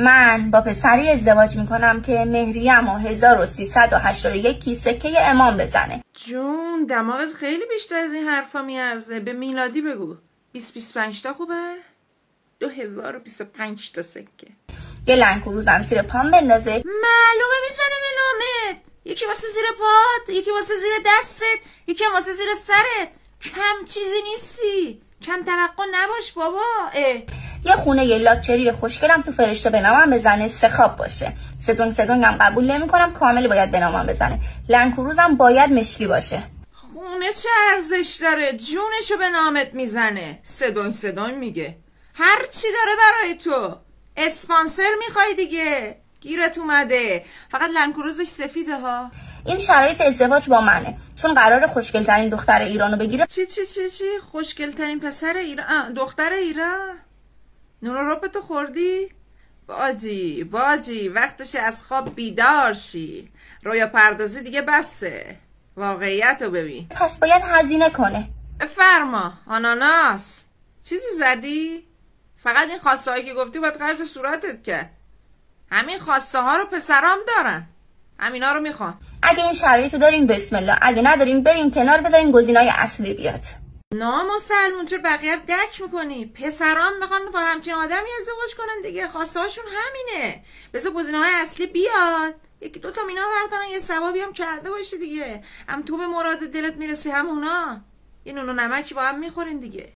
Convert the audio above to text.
من با پسری ازدواج میکنم که مهریم و 1381 سکه امام بزنه. جون دماغت خیلی بیشتر از این حرفا میارزه. به میلادی بگو. 20-25 تا خوبه؟ 2025 تا سکه. یه لنگوروزم زیر پام بندازه. معلومه میزنه به نامت. یکی واسه زیر پات، یکی واسه زیر دستت، یکی واسه زیر سرت. کم چیزی نیستی. کم توقع نباش بابا. یه خونه یه لاکچری خوشگلم تو فرشته به نامم بزنه، 3 خواب باشه. سدونگم قبول نمیکنم، کامل باید به نامم بزنه. لنگوروزم باید مشکی باشه. خونه چه ارزش داره؟ جونشو به نامت میزنه. سدونگ میگه. هر چی داره برای تو. اسپانسر میخوای دیگه. گیرت اومده. فقط لنگوروزش سفیده ها. این شرایط ازدواج با منه، چون قرار خوشگل‌ترین دختر ایرانو بگیره. چی خوشگل‌ترین پسر ایران؟ دختر ایران؟ نون رو تو خوردی؟ باجی وقتش از خواب بیدار شی. رویا پردازی دیگه بسه. واقعیت رو ببین. پس باید هزینه کنه. فرما آناناس. چیزی زدی؟ فقط این خواسته هایی که گفتی باید خرج صورتت کرد. همین خواسته ها رو پسرام دارن. همینا رو میخوان. اگه این شرایطو دارین بسم الله، اگه ندارین بریم کنار، بذارین گزینه‌های اصلی بیاد. نامسلمون چرا بقیه دک میکنی؟ پسران میخوان با همچین آدمی ازدواج کنن دیگه. خواسته هاشون همینه. بذار گزینه‌های اصلی بیاد. 1-2 تا مینا بردارن، یه ثوابی هم کرده باشه دیگه. هم تو به مراد دلت میرسی هم اونا. یه نون و نمکی با هم میخورین دیگه.